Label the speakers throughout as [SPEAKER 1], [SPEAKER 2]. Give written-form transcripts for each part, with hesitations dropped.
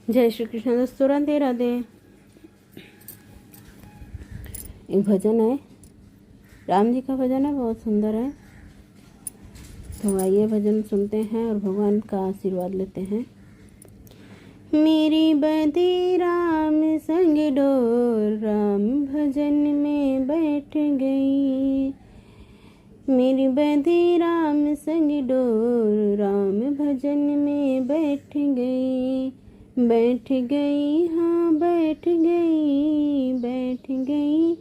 [SPEAKER 1] जय श्री कृष्ण दोस्तों, राधे राधे। एक भजन है, राम जी का भजन है, बहुत सुंदर है। तो आइए भजन सुनते हैं और भगवान का आशीर्वाद लेते हैं। मेरी बंधी राम संग डोर, राम भजन में बैठ गई। मेरी बंधी राम संग डोर, राम भजन में बैठ गई। बैठ गई, हाँ बैठ गई, बैठ गई,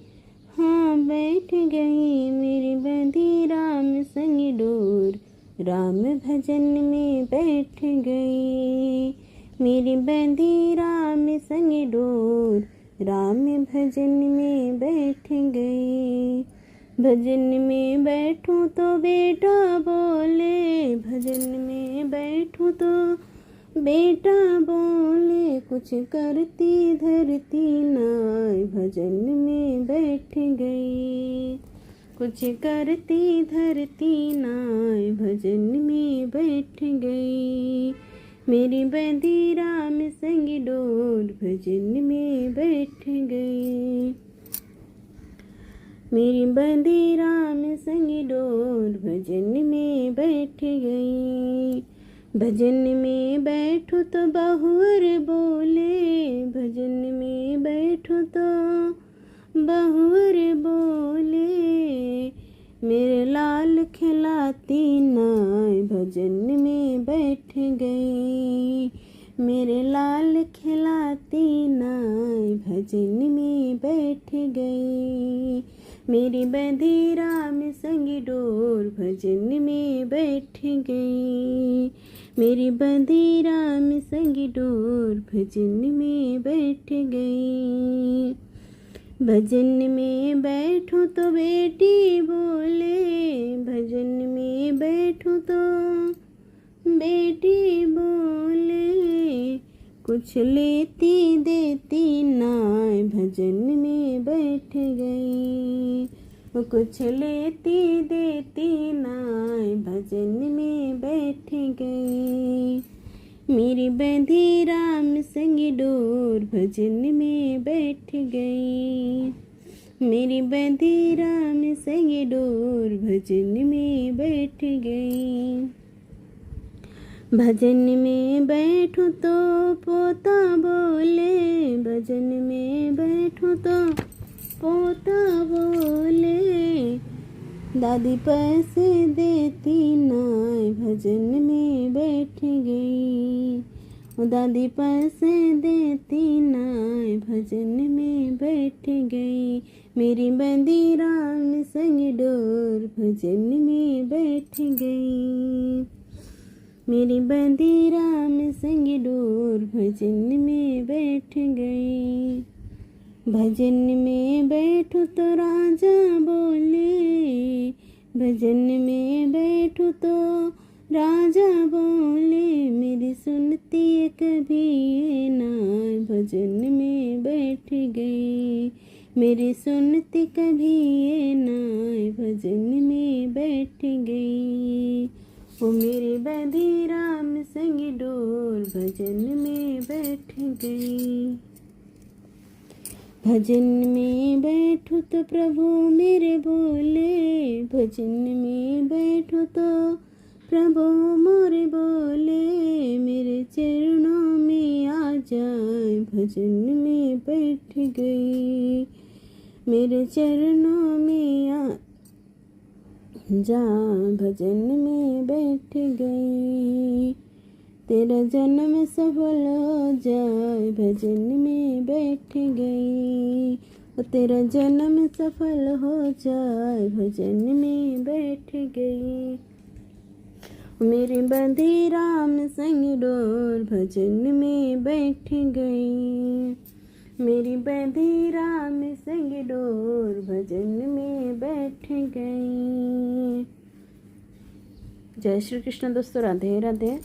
[SPEAKER 1] हाँ बैठ गई। मेरी बंधी राम संग डोर, राम भजन में बैठ गई। मेरी बंधी राम संग डोर, राम भजन में बैठ गई। भजन में बैठूं तो बेटा बोले, भजन में बैठूं तो बेटा बोले, कुछ करती धरती नाय। भजन में बैठ गई, कुछ करती धरती नाय। भजन में बैठ गई। मेरी बंधी राम संग डोर, भजन में बैठ गई। मेरी बंधी राम संग डोर, भजन में बैठ गई। भजन में बैठो तो बहुअर बोले, भजन में बैठो तो बहुअर बोले। मेरे लाल खिलाती नाय, भजन में बैठ गई। मेरे लाल खिलाती नाय, भजन में बैठ गई। मेरी बंधी राम संग डोर, भजन में बैठ गई। मेरी बंधी राम संग डोर, भजन में बैठ गई। भजन में बैठो तो बेटी बोले, भजन में बैठो तो बेटी बोले, कुछ लेती देती नाय। भजन में बैठ गई, कुछ लेती देती नाय। भजन में बैठ गई। मेरी बंधी राम संग डोर, भजन में बैठ गई। मेरी बंधी राम संग डोर, भजन में बैठ गई। भजन में बैठो तो पोता बोले, भजन में बैठो तो पोता बोले, दादी पैसे देती नाय। भजन में बैठ गई। दादी पैसे देती नाय, भजन में बैठ गई। मेरी बंधी राम संग डोर, भजन में बैठ गई। मेरी बंधी राम संग डोर, भजन में बैठ गई। भजन में बैठो तो राजा बोले, भजन में बैठो तो राजा बोले, मेरी सुनती कभी ये नाय। भजन में बैठ गई। मेरी सुनती कभी ये नाय, भजन में बैठ गई। ओ मेरी बंधी राम संग डोर, भजन में बैठ गई। भजन में बैठो तो प्रभु मेरे बोले, भजन में बैठो तो प्रभु मोरे बोले, मेरे चरणों में आ जाए। भजन में बैठ गई। मेरे चरणों में आ जा, भजन में बैठ गई। तेरा जन्म सफल हो जाए, भजन में बैठ गई। तेरा जन्म सफल हो जाए, भजन में बैठ गई। मेरी बंधी राम संग डोर, भजन में बैठ गई। मेरी बंधी राम संग डोर, भजन में बैठ गई। जय श्री कृष्ण दोस्तों, राधे राधे।